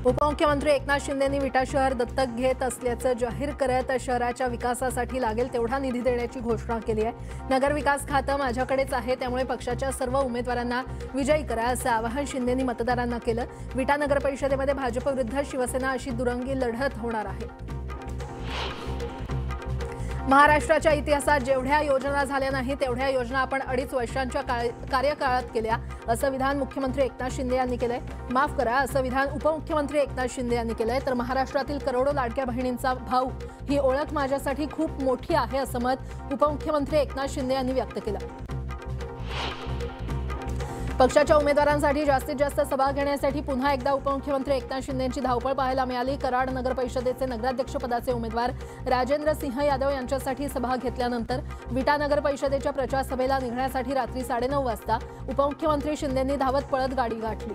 उपमुख्यमंत्री एकनाथ शिंदेंनी विटा शहर दत्तक घेत असल्याचं जाहीर करत शहराच्या विकासासाठी लागेल तेवढा निधी देण्याची घोषणा केली आहे। नगर विकास खातं माझ्याकडेच आहे, त्यामुळे पक्षाच्या सर्व उमेदवारांना विजयी करा असं आवाहन शिंदेंनी मतदारांना केलं। विटा नगर परिषदेमध्ये भाजप विरुद्ध शिवसेना अशी दुरंगी लढत होणार आहे। महाराष्ट्राच्या इतिहासात जेवढ्या योजना झाल्या नाही तेवढ्या योजना आपण 2.5 वर्षांच्या कार्यकाळात केल्या असं विधान मुख्यमंत्री एकनाथ शिंदे यांनी केलंय। माफ करा असं विधान उपमुख्यमंत्री एकनाथ शिंदे यांनी केलंय। तर महाराष्ट्रातील करोडो लाडक्या बहिणींचा भाऊ ही ओळख माझ्यासाठी खूप मोठी आहे असं मत उपमुख्यमंत्री एकनाथ शिंदे यांनी व्यक्त केलं। पक्षाच्या उमेदवारांसाठी जास्तीत जास्त सभा घेण्यासाठी पुन्हा एकदा उपमुख्यमंत्री एकनाथ शिंदेंची धावपळ पाहायला मिळाली। कराड नगर परिषदेचे नगराध्यक्षपदाचे उमेदवार राजेंद्र सिंह यादव यांच्यासाठी सभा घेतल्यानंतर विटा नगर परिषदेच्या प्रचार सभेला निघण्यासाठी रात्री 9:30 वाजता उपमुख्यमंत्री शिंदेंनी धावत पळत गाडी गाठली।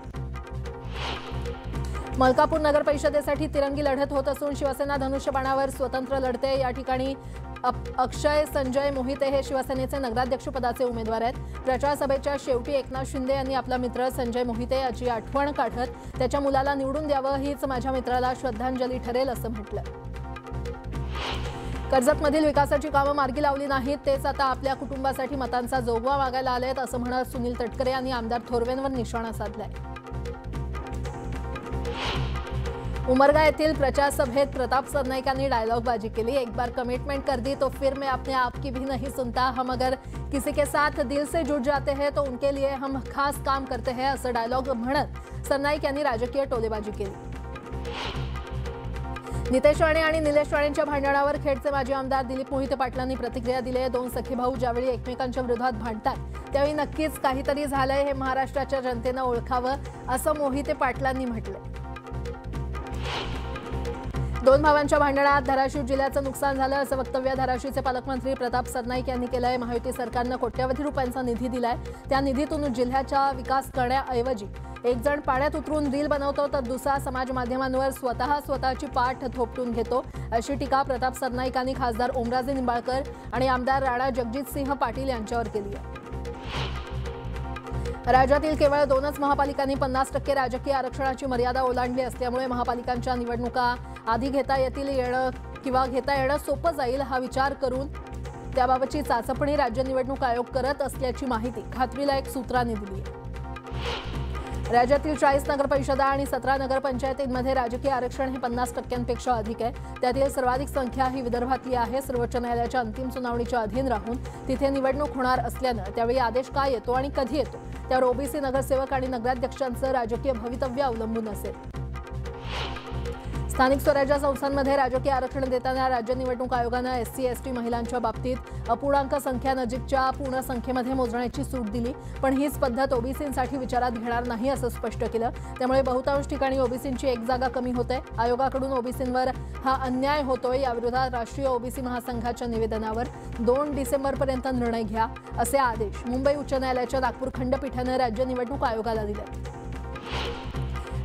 मलकापूर नगर परिषदेसाठी तिरंगी लढत होत असून शिवसेना धनुष्यबाणावर स्वतंत्र लढते। या ठिकाणी अक्षय संजय मोहिते हे शिवसेनेचे नगराध्यक्षपदाचे उमेदवार आहेत। प्रचार सभेच्या शेवटी एकनाथ शिंदे यांनी आपला मित्र संजय मोहिते याची आठवण काढत त्याच्या मुलाला निवडून द्यावं हीच माझ्या मित्राला श्रद्धांजली ठरेल असं म्हटलं। कर्जतमधील विकासाची कामं मार्गी लावली नाहीत, तेच आता आपल्या कुटुंबासाठी मतांचा जोगवा मागायला आलेत असं म्हणत सुनील तटकरे यांनी आमदार थोरवेंवर निशाणा साधलाय। उमरगा येथील प्रचार सभेत प्रताप सरनाईकांनी डायलॉगबाजी केली। एक बार कमिटमेंट कर दी तो फिर मैं अपने आप की भी नहीं सुनता, हम अगर किसी के साथ दिल से जुड़ जाते हैं तो उनके लिए हम खास काम करते हैं असं डायलॉग म्हणत सरनाईक यांनी राजकीय टोलेबाजी केली। नितेश राणे आणि निलेश राणेंच्या भांडणावर खेडचे माजी आमदार दिलीप मोहिते पाटलांनी प्रतिक्रिया दिली आहे। दोन सखे भाऊ ज्यावेळी एकमेकांच्या विरोधात भांडतात त्यावेळी नक्कीच काहीतरी झालंय, हे महाराष्ट्राच्या जनतेनं ओळखावं असं मोहिते पाटलांनी म्हटलंय। दोन भावांच्या भांडणात धाराशिव जिल्ह्याचं नुकसान झालं असं वक्तव्य धाराशिवचे पालकमंत्री प्रताप सरनाईक यांनी केलंय। महायुती सरकारनं कोट्यवधी रुपयांचा निधी दिलाय, त्या निधीतून जिल्ह्याचा विकास करण्याऐवजी एक जण पाण्यात उतरून रील बनवतो तर दुसरा समाज माध्यमांवर स्वतःची पाठ थोपटून घेतो अशी टीका प्रताप सरनाईकांनी खासदार ओमराजे निंबाळकर आणि आमदार राणा जगजितसिंह पाटील यांच्यावर केली आहे। राज्यातील केवळ 2च महापालिकांनी 50% राजकीय आरक्षणाची मर्यादा ओलांडली असल्यामुळे महापालिकांच्या निवडणुका आधी घेता येतील किंवा घेता येणं सोपं जाईल हा विचार करून त्याबाबतची चाचपणी राज्य निवडणूक आयोग करत असल्याची माहिती खात्रीलायक सूत्रांनी दिली आहे। राज्यातील 40 नगरपरिषदा आणि 17 नगरपंचायतींमध्ये राजकीय आरक्षण हे 50%पेक्षा अधिक आहे। त्यातील सर्वाधिक संख्या ही विदर्भातली आहे। सर्वोच्च न्यायालयाच्या अंतिम सुनावणीच्या अधीन राहून तिथे निवडणूक होणार असल्यानं त्यावेळी आदेश काय येतो आणि कधी येतो त्यावर ओबीसी नगरसेवक आणि नगराध्यक्षांचं राजकीय भवितव्य अवलंबून असेल। स्थानिक स्वराज्य संस्थांमध्ये राजकीय आरक्षण देताना राज्य निवडणूक आयोगानं SC/ST महिलांच्या बाबतीत अपूर्णांक संख्या नजीकच्या पूर्ण संख्येमध्ये मोजण्याची सूट दिली, पण हीच पद्धत ओबीसींसाठी विचारात घेणार नाही असं स्पष्ट केलं। त्यामुळे बहुतांश ठिकाणी ओबीसींची एक जागा कमी होते। आयोगाकडून ओबीसींवर हा अन्याय होतोय, याविरोधात राष्ट्रीय ओबीसी महासंघाच्या निवेदनावर 2 डिसेंबरपर्यंत निर्णय घ्या असे आदेश मुंबई उच्च न्यायालयाच्या नागपूर खंडपीठानं राज्य निवडणूक आयोगाला दिले।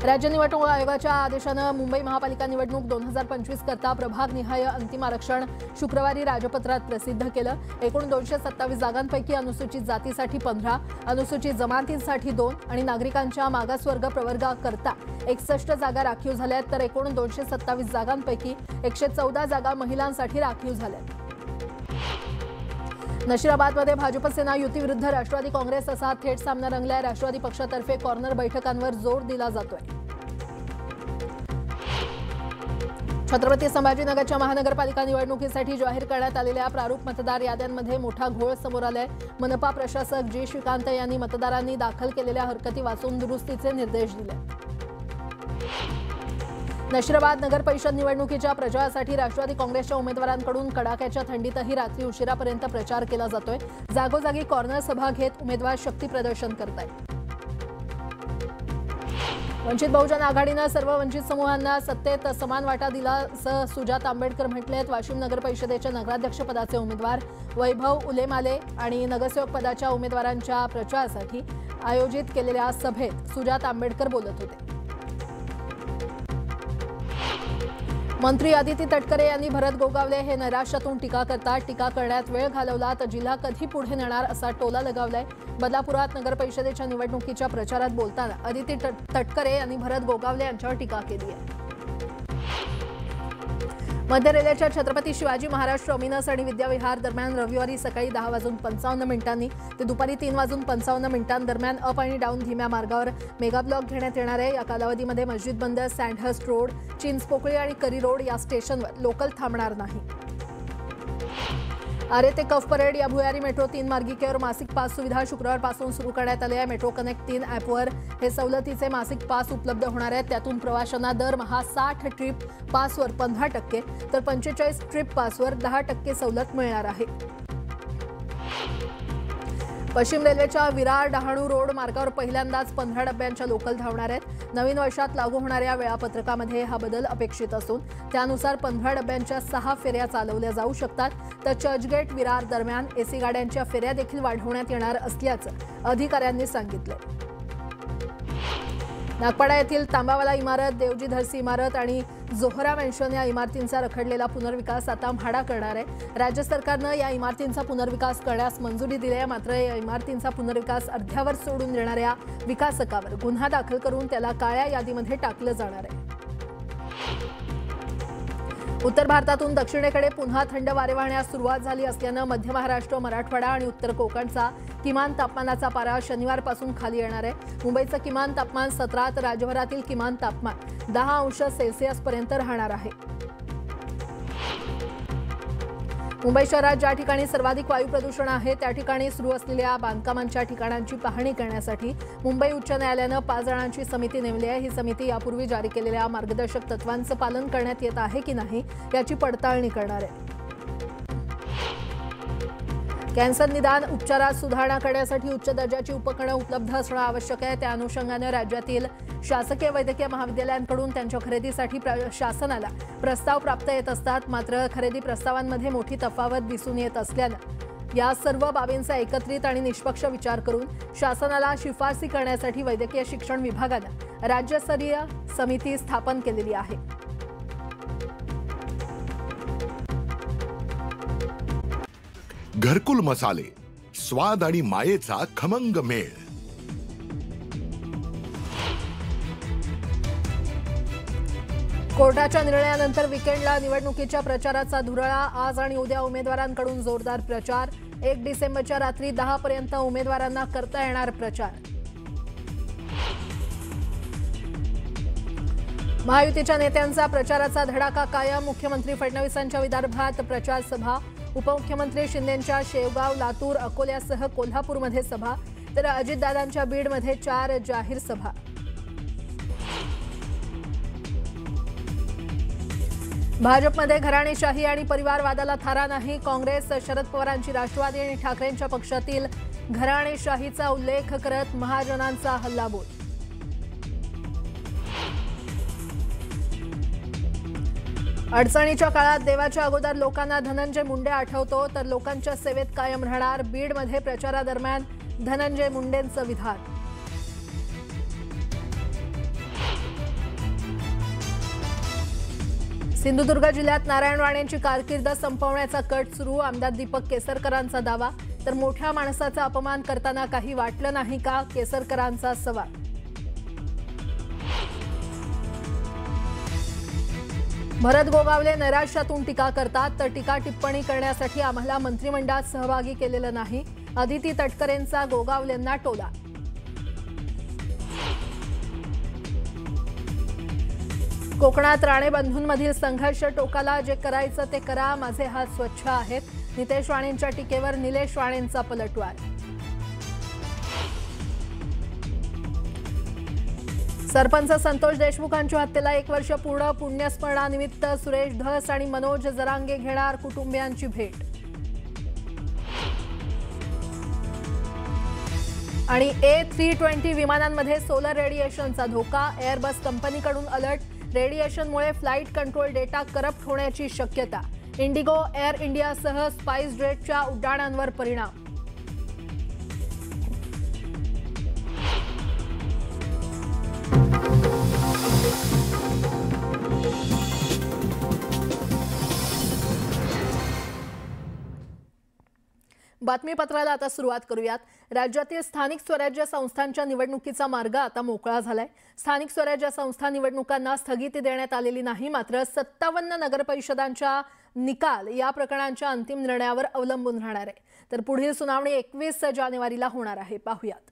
राज्य निवडणूक आयोगाच्या आदेशानं मुंबई महापालिका निवडणूक 2025 करता प्रभागनिहाय अंतिम आरक्षण शुक्रवारी राजपत्रात प्रसिद्ध केलं। एकूण 227 जागांपैकी अनुसूचित जातीसाठी 15, अनुसूचित जमातींसाठी 2 आणि नागरिकांच्या मागासवर्ग प्रवर्गाकरता 61 जागा राखीव झाल्यात, तर एकूण 227 जागांपैकी 114 जागा महिलांसाठी राखीव झाल्यात। नशिराबादमध्ये भाजप सेना युती विरुद्ध राष्ट्रवादी काँग्रेस असा थेट सामना रंगलाय। राष्ट्रवादी पक्षातर्फे कॉर्नर बैठकांवर जोर दिला जातोय। छत्रपती संभाजीनगरच्या महानगरपालिका निवडणुकीसाठी जाहीर करण्यात आलेल्या प्रारूप मतदार याद्यांमध्ये मोठा घोळ समोर आलाय। मनपा प्रशासक जी श्रीकांत यांनी मतदारांनी दाखल केलेल्या हरकती वाचून दुरुस्तीचे निर्देश दिले। नशिराबाद नगर परिषद निवडणुकीच्या प्रचारासाठी राष्ट्रवादी काँग्रेसच्या उमेदवारांकडून कडाक्याच्या थंडीतही रात्री उशिरापर्यंत प्रचार केला जातोय। जागोजागी कॉर्नर सभा घेत उमेदवार शक्ती प्रदर्शन करतायत। वंचित बहुजन आघाडीनं सर्व वंचित समूहांना सत्तेत समान वाटा दिला असं सुजात आंबेडकर म्हटलेत। वाशिम नगर परिषदेच्या नगराध्यक्षपदाचे उमेदवार वैभव उलेमाले आणि नगरसेवक पदाच्या उमेदवारांच्या प्रचारासाठी आयोजित केलेल्या सभेत सुजात आंबेडकर बोलत होते। मंत्री अदिती तटकरे यांनी भरत गोगावले हे नैराश्यातून टीका करतात. टीका करण्यात वेळ घालवला तर जिल्हा कधी पुढे नेणार असा टोला लगावलाय. बदलापुरात नगरपरिषदेच्या निवडणुकीच्या प्रचारात बोलताना अदिती तटकरे यांनी भरत गोगावले यांच्यावर टीका केली आहे. मध्य रेल्वेच्या छत्रपती शिवाजी महाराज टर्मिनस आणि विद्याविहार दरम्यान रविवारी सकाळी 10:55 ते दुपारी 3:55 दरम्यान अप आणि डाऊन धीम्या मार्गावर मेगा ब्लॉक घेण्यात येणार आहे. या कालावधीमध्ये मस्जिद बंदर, सँडहर्स्ट रोड, चिंचपोकळी आणि करी रोड या स्टेशनवर लोकल थांबणार नाही. आरे ते कफ परेड या भुयारी मेट्रो 3 मार्गिकेवर मासिक पास सुविधा शुक्रवारपासून सुरू करण्यात आली आहे. मेट्रो कनेक्ट 3 ॲपवर हे सवलतीचे मासिक पास उपलब्ध होणार आहेत. त्यातून प्रवाशांना दरमहा 60 ट्रिप पासवर 15% तर 45 ट्रिप पासवर 10% सवलत मिळणार आहे. पश्चिम रेल्वेच्या विरार डहाणू रोड मार्गावर पहिल्यांदाच 15 डब्यांच्या लोकल धावणार आहेत. नवीन वर्षात लागू होणाऱ्या वेळापत्रकामध्ये हा बदल अपेक्षित असून त्यानुसार 15 डब्यांच्या 6 फेऱ्या चालवल्या जाऊ शकतात. तर चर्चगेट विरार दरम्यान एसी गाड्यांच्या फेऱ्या देखील वाढवण्यात येणार असल्याचं अधिकाऱ्यांनी सांगितलं. नागपाडा येथील तांबावाला इमारत, देवजी धरसी इमारत आणि जोहरा मेन्शन या इमारतींचा रखडलेला पुनर्विकास आता म्हाडा करणार आहे. राज्य सरकारनं या इमारतींचा पुनर्विकास करण्यास मंजुरी दिली आहे. मात्र या इमारतींचा पुनर्विकास अर्ध्यावर सोडून देणाऱ्या विकासकावर गुन्हा दाखल करून त्याला काळ्या यादीमध्ये टाकलं जाणार आहे. उत्तर भारतातून दक्षिणेकडे पुन्हा थंड वारे वाहण्यास सुरुवात झाली असल्यानं मध्य महाराष्ट्र, मराठवाडा आणि उत्तर कोकणचा किमान तापमानाचा पारा शनिवारपासून खाली येणार आहे. मुंबईचं किमान तापमान 17 तर राज्यभरातील किमान तापमान 10 अंश सेल्सिअसपर्यंत राहणार आहे. मुंबई शहरात ज्या ठिकाणी सर्वाधिक वायू प्रदूषण आहे त्या ठिकाणी सुरू असलेल्या बांधकामांच्या ठिकाणांची पाहणी करण्यासाठी मुंबई उच्च न्यायालयानं 5 जणांची समिती नेमली आहे. ही समिती यापूर्वी जारी केलेल्या मार्गदर्शक तत्वांचं पालन करण्यात येत आहे की नाही याची पडताळणी करणार आहे. कॅन्सर निदान उपचारात सुधारणा करण्यासाठी उच्च दर्जाची उपकरणं उपलब्ध असणं आवश्यक आहे. त्या अनुषंगाने राज्यातील शासकीय वैद्यकीय महाविद्यालयांकडून त्यांच्या खरेदीसाठी शासनाला प्रस्ताव प्राप्त येत असतात. मात्र खरेदी प्रस्तावांमध्ये मोठी तफावत दिसून येत असल्यानं या सर्व बाबींचा एकत्रित आणि निष्पक्ष विचार करून शासनाला शिफारसी करण्यासाठी वैद्यकीय शिक्षण विभागानं राज्यस्तरीय समिती स्थापन केलेली आहे. घरकुल मसाले, स्वाद आणि मायेचा खमंग मेळ. कोर्टाच्या निर्णयानंतर विकेंडला निवडणुकीच्या प्रचाराचा धुरळा. आज आणि उद्या उमेदवारांकडून जोरदार प्रचार. 1 डिसेंबरच्या रात्री 10 पर्यंत उमेदवारांना करता येणार प्रचार. महायुतीच्या नेत्यांचा प्रचाराचा धडाका कायम. मुख्यमंत्री फडणवीसांच्या विदर्भात प्रचार सभा, उपमुख्यमंत्री शिंदेंच्या शेवगाव, लातूर, अकोल्यासह कोल्हापूरमध्ये सभा, तर अजितदादांच्या बीडमध्ये 4 जाहीर सभा. भाजपमध्ये घराणेशाही आणि परिवारवादाला थारा नाही. काँग्रेस, शरद पवारांची राष्ट्रवादी आणि ठाकरेंच्या पक्षातील घराणेशाहीचा उल्लेख करत महाजनांचा हल्लाबोल. अडचणीच्या काळात देवाच्या अगोदर लोकांना धनंजय मुंडे आठवतो तर लोकांच्या सेवेत कायम राहणार. बीडमध्ये प्रचारादरम्यान धनंजय मुंडेंचं विधान. सिंधुदुर्ग जिल्ह्यात नारायण राणेंची कारकीर्द संपवण्याचा कट सुरू. आमदार दीपक केसरकरांचा दावा. तर मोठ्या माणसाचा अपमान करताना काही वाटलं नाही का, केसरकरांचा सवाल. भरत गोगावले नैराश्यातून टीका करतात. तर टीका टिप्पणी करण्यासाठी आम्हाला मंत्रिमंडळात सहभागी केलेलं नाही. अदिती तटकरेंचा गोगावलेंना टोला. कोकणात राणे बंधूंमधील संघर्ष टोकाला. जे करायचं ते करा, माझे हात स्वच्छ आहेत. नितेश राणेंच्या टीकेवर निलेश राणेंचा पलटवार. सरपंच संतोष देशमुखांच्या हत्येला 1 वर्ष पूर्ण. पुण्यस्मरणानिमित्त सुरेश धस आणि मनोज जरांगे घेणार कुटुंबियांची भेट. आणि A320 विमानांमध्ये सोलर रेडिएशनचा धोका. एअरबस कंपनीकडून अलर्ट. रेडिएशनमुळे फ्लाईट कंट्रोल डेटा करप्ट होण्याची शक्यता. इंडिगो, एअर इंडियासह स्पाइस जेटच्या उड्डाणांवर परिणाम. बातमीपत्राला आता सुरुवात करूयात। राज्यातील स्थानिक स्वराज्य संस्थांच्या निवडणुकीचा मार्ग आता मोकळा झालाय। स्थानिक स्वराज्य संस्था निवडणुकांना स्थगिती देण्यात आलेली नाही, मात्र 57 नगरपरिषदांच्या निकाल या प्रकरणांच्या अंतिम निर्णयावर अवलंबून राहणार आहे। तर पुढील सुनावणी 21 जानेवारीला होणार आहे। पाहूयात।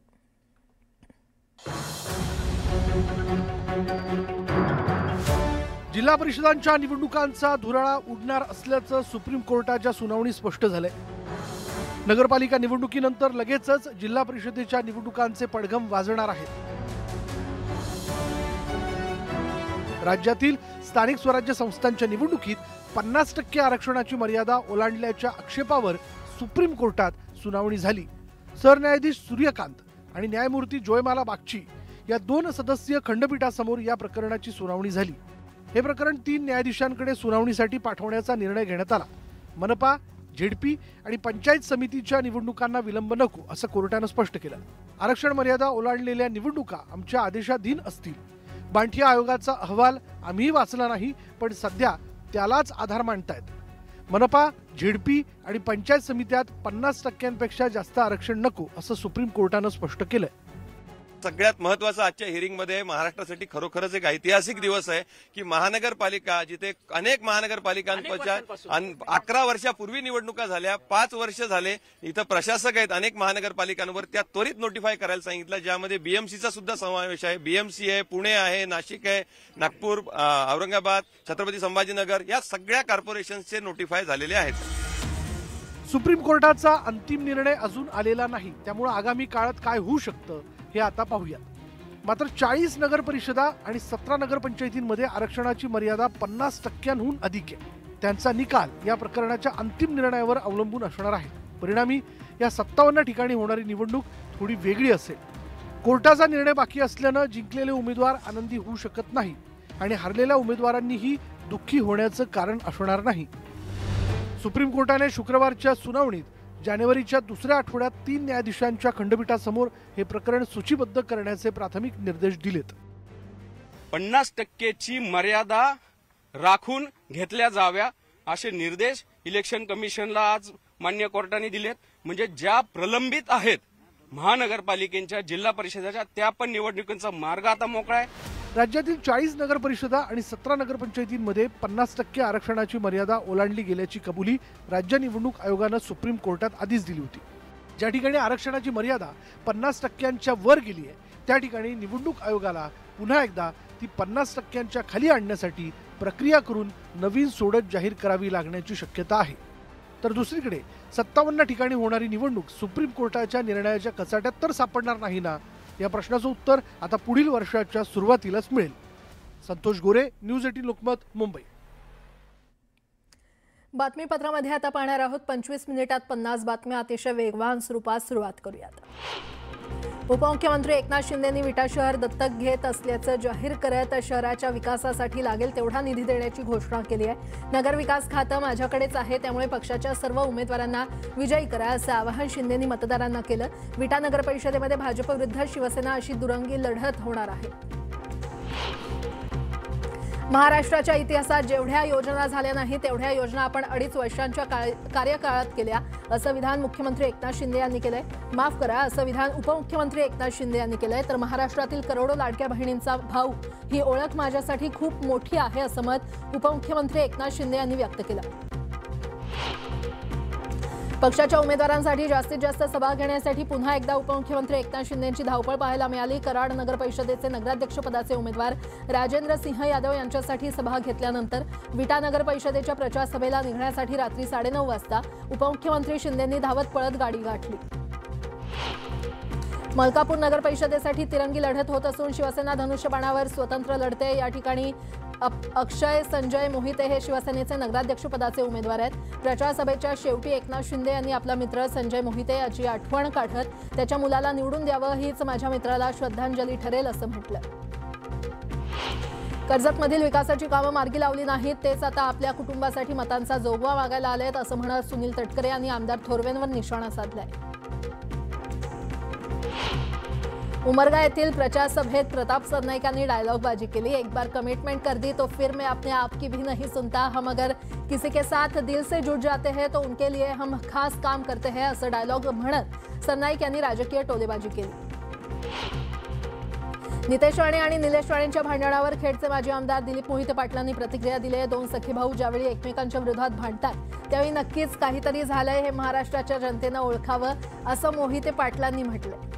जिल्हा परिषदांच्या निवडणुकांचा धुराळा उडणार असल्याचं सुप्रीम कोर्टाच्या सुनावणीत स्पष्ट झालंय। नगरपालिका निवडणुकीनंतर लगेचच जिल्हा परिषदेच्या निवडणुकांचे पडघम वाजणार आहेत। राज्यातील स्थानिक स्वराज्य संस्थांच्या निवडणुकीत 50% आरक्षणाची मर्यादा ओलांडल्याच्या आक्षेपावर सुप्रीम कोर्टात सुनावणी झाली। सरन्यायाधीश सूर्यकांत आणि न्यायमूर्ती जोयमाला बागची या 2 सदस्यीय खंडपीठासमोर या प्रकरणाची सुनावणी झाली। हे प्रकरण 3 न्यायाधीशांकडे सुनावणीसाठी पाठवण्याचा निर्णय घेण्यात आला। मनपा, झेडपी आणि पंचायत समितीच्या निवडणुकांना विलंब नको असं कोर्टानं स्पष्ट केलं। आरक्षण मर्यादा ओलांडलेल्या निवडणुका आमच्या आदेशाधीन असतील। बांठिया आयोगाचा अहवाल आम्ही वाचला नाही, पण सध्या त्यालाच आधार मानतायत। मनपा, झेडपी आणि पंचायत समित्यात 50%पेक्षा जास्त आरक्षण नको असं सुप्रीम कोर्टानं स्पष्ट केलंय। सगळ्यात महत्त्वाचं आजच्या हिअरिंगमध्ये महाराष्ट्रासाठी खरोखरच एक ऐतिहासिक दिवस आहे की महानगरपालिका जिथे अनेक महानगरपालिकांच्या 11 वर्षापूर्वी निवडणुका झाल्या, 5 वर्ष झाले इथं प्रशासक आहेत अनेक महानगरपालिकांवर, त्या त्वरित नोटिफाय करायला सांगितलं, ज्यामध्ये बीएमसीचा सुद्धा समावेश आहे। बीएमसी आहे, पुणे आहे, नाशिक आहे, नागपूर, औरंगाबाद, छत्रपती संभाजीनगर या सगळ्या कॉर्पोरेशन्सचे नोटिफाय झालेले आहेत। सुप्रीम कोर्टाचा अंतिम निर्णय अजून आलेला नाही, त्यामुळे आगामी काळात काय होऊ शकतं हे आता पाहूयात। मात्र 40 नगर परिषदा आणि 17 नगरपंचायतींमध्ये आरक्षणाची मर्यादा 50%हून अधिक आहे। त्यांचा निकाल या प्रकरणाच्या अंतिम निर्णयावर अवलंबून असणार आहे। परिणामी या 57 ठिकाणी होणारी निवडणूक थोडी वेगळी असेल। कोर्टाचा निर्णय बाकी असल्यानं जिंकलेले उमेदवार आनंदी होऊ शकत नाही आणि हरलेल्या उमेदवारांनीही दुःखी होण्याचं कारण असणार नाही। सुप्रीम कोर्टाने शुक्रवारच्या सुनावणीत जानेवारीच्या दुसऱ्या आठवड्यात 3 न्यायाधीशांच्या खंडपीठासमोर हे प्रकरण सूचीबद्ध करण्याचे प्राथमिक निर्देश दिलेत। 50%ची मर्यादा राखून घेतल्या जाव्या असे निर्देश इलेक्शन कमिशनला आज मान्य कोर्टाने दिलेत। म्हणजे ज्या प्रलंबित आहेत महानगरपालिकेच्या, जिल्हा परिषदेच्या, त्या पण निवडणुकीचा मार्ग आता मोकळा आहे। राज्यातील 40 नगर परिषदा आणि 17 नगरपंचायतींमध्ये 50% आरक्षणाची मर्यादा ओलांडली गेल्याची कबुली राज्य निवडणूक आयोगानं सुप्रीम कोर्टात आधीच दिली होती। ज्या ठिकाणी आरक्षणाची मर्यादा 50%च्या वर गेली आहे त्या ठिकाणी निवडणूक आयोगाला पुन्हा एकदा ती 50%च्या खाली आणण्यासाठी प्रक्रिया करून नवीन सोडत जाहीर करावी लागण्याची शक्यता आहे। तर दुसरीकडे 57 ठिकाणी होणारी निवडणूक सुप्रीम कोर्टाच्या निर्णयाच्या कचाट्यात तर सापडणार नाही ना, या प्रश्नाचं उत्तर आता पुढील वर्षाच्या सुरुवातीलाच मिळेल। संतोष गोरे, न्यूज 18 लोकमत, मुंबई। बातमीपत्रामध्ये आता पाहणार आहोत 25 मिनिटात 50 बातम्या अतिशय वेगवान स्वरूपात सुरुवात करूयात। उपमुख्यमंत्री एकनाथ शिंदेंनी विटा शहर दत्तक घेत असल्याचं जाहीर करत शहराच्या विकासासाठी लागेल तेवढा निधी देण्याची घोषणा केली आहे। नगर विकास खातं माझ्याकडेच आहे, त्यामुळे पक्षाच्या सर्व उमेदवारांना विजयी करा असं आवाहन शिंदेंनी मतदारांना केलं। विटा नगर परिषदेमध्ये भाजप विरुद्ध शिवसेना अशी दुरंगी लढत होणार आहे। महाराष्ट्राच्या इतिहासात जेवढ्या योजना झाल्या नाही तेवढ्या योजना आपण 2.5 वर्षांच्या कार्यकाळात केल्या असं विधान मुख्यमंत्री एकनाथ शिंदे यांनी केलंय। माफ करा, असं विधान उपमुख्यमंत्री एकनाथ शिंदे यांनी केलंय। तर महाराष्ट्रातील करोडो लाडक्या बहिणींचा भाऊ ही ओळख माझ्यासाठी खूप मोठी आहे असं मत उपमुख्यमंत्री एकनाथ शिंदे यांनी व्यक्त केलं। पक्षाच्या उमेदवारांसाठी जास्तीत जास्त सभा घेण्यासाठी पुन्हा एकदा उपमुख्यमंत्री एकनाथ शिंदेंची धावपळ पाहायला मिळाली। कराड नगर परिषदेचे नगराध्यक्षपदाचे उमेदवार राजेंद्र सिंह यादव यांच्यासाठी सभा घेतल्यानंतर विटा नगर परिषदेच्या प्रचार सभेला निघण्यासाठी रात्री 9:30 वाजता उपमुख्यमंत्री शिंदेंनी धावत पळत गाडी गाठली। मलकापूर नगर परिषदेसाठी तिरंगी लढत होत असून शिवसेना धनुष्यबाणावर स्वतंत्र लढते। या ठिकाणी अक्षय संजय मोहिते हे शिवसेनेचे नगराध्यक्षपदाचे उमेदवार आहेत। प्रचार सभेच्या शेवटी एकनाथ शिंदे यांनी आपला मित्र संजय मोहिते याची आठवण काढत त्याच्या मुलाला निवडून द्यावं, हीच माझ्या मित्राला श्रद्धांजली ठरेल असं म्हटलं। कर्जतमधील विकासाची कामं मार्गी लावली नाहीत, तेच आता आपल्या कुटुंबासाठी मतांचा जोगवा मागायला आलेत असं म्हणत सुनील तटकरे यांनी आमदार थोरवेंवर निशाणा साधलाय। उमरगा येथील प्रचार सभेत प्रताप सरनाईकांनी डायलॉगबाजी केली। एक बार कमिटमेंट कर दी तो फिर मैं अपने आप की भी नहीं सुनता। हम अगर किसी के साथ दिल से जुड़ जाते हैं तो उनके लिए हम खास काम करते हैं, असं डायलॉग म्हणत सरनाईक यांनी राजकीय टोलेबाजी केली। नितेश राणे आणि निलेश राणेंच्या भांडणावर खेडचे माजी आमदार दिलीप मोहिते पाटलांनी प्रतिक्रिया दिली आहे। दोन सखे भाऊ ज्यावेळी एकमेकांच्या विरोधात भांडतात त्यावेळी नक्कीच काहीतरी झालंय, हे महाराष्ट्राच्या जनतेनं ओळखावं, असं मोहिते पाटलांनी म्हटलंय।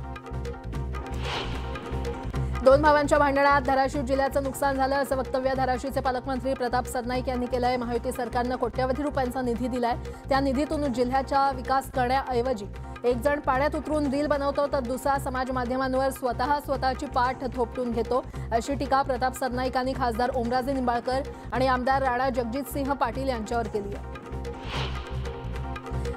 दोन भावांच्या भांडणात धाराशिव जिल्ह्याचं नुकसान झालं असं वक्तव्य धाराशिवचे पालकमंत्री प्रताप सरनाईक यांनी केलंय। महायुती सरकारनं कोट्यवधी रुपयांचा निधी दिलाय, त्या निधीतून जिल्ह्याचा विकास करण्याऐवजी एक जण पाण्यात उतरून रील बनवतो तर दुसरा समाज माध्यमांवर स्वतःची पाठ थोपटून घेतो, अशी टीका प्रताप सरनाईकांनी खासदार ओमराजे निंबाळकर आणि आमदार राणा जगजितसिंह पाटील यांच्यावर केली आहे।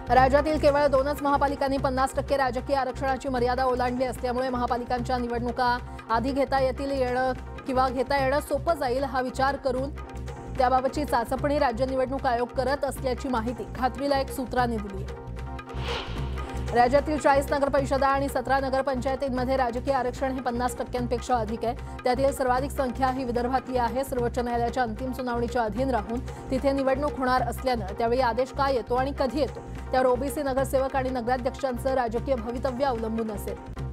राज्यातील केवळ 2च महापालिकांनी 50% राजकीय आरक्षणाची मर्यादा ओलांडली असल्यामुळे महापालिकांच्या निवडणुका आधी घेता येणं सोपं जाईल, हा विचार करून त्याबाबतची चाचपणी राज्य निवडणूक आयोग करत असल्याची माहिती खात्रीलायक सूत्रांनी दिली आहे। राज्यातील 40 नगरपरिषदा आणि 17 नगरपंचायतींमध्ये राजकीय आरक्षण हे 50%पेक्षा अधिक आहे। त्यातील सर्वाधिक संख्या ही विदर्भातली आहे। सर्वोच्च न्यायालयाच्या अंतिम सुनावणीच्या अधीन राहून तिथे निवडणूक होणार असल्यानं त्यावेळी आदेश काय येतो आणि कधी येतो त्यावर ओबीसी नगरसेवक आणि नगराध्यक्षांचं राजकीय भवितव्य अवलंबून असेल।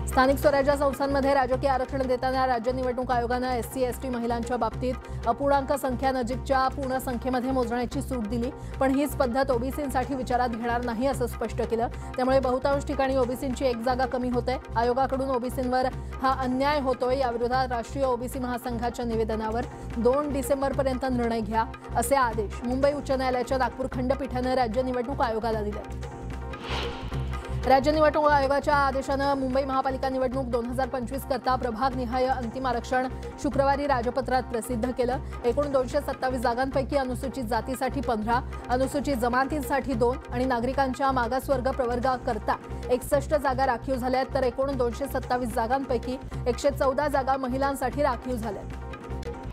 स्थानिक स्वराज्य संस्थांमध्ये राजकीय आरक्षण देताना राज्य निवडणूक आयोगानं SC/ST महिलांच्या बाबतीत अपूर्णांक संख्या नजीकच्या पूर्ण संख्येमध्ये मोजण्याची सूट दिली, पण हीच पद्धत ओबीसींसाठी विचारात घेणार नाही असं स्पष्ट केलं। त्यामुळे बहुतांश ठिकाणी ओबीसींची एक जागा कमी होते। आयोगाकडून ओबीसींवर हा अन्याय होतोय, याविरोधात राष्ट्रीय ओबीसी महासंघाच्या निवेदनावर 2 डिसेंबरपर्यंत निर्णय घ्या, असे आदेश मुंबई उच्च न्यायालयाच्या नागपूर खंडपीठानं राज्य निवडणूक आयोगाला दिले। राज्य निवडणूक आयोगाच्या आदेशानं मुंबई महापालिका निवडणूक 2025 करता प्रभागनिहाय अंतिम आरक्षण शुक्रवारी राजपत्रात प्रसिद्ध केलं। एकूण 227 जागांपैकी अनुसूचित जातीसाठी 15, अनुसूचित जमातींसाठी 2 आणि नागरिकांच्या मागासवर्ग प्रवर्गाकरता 61 जागा राखीव झाल्यात, तर एकूण 227 जागांपैकी 114 जागा महिलांसाठी राखीव झाल्यात।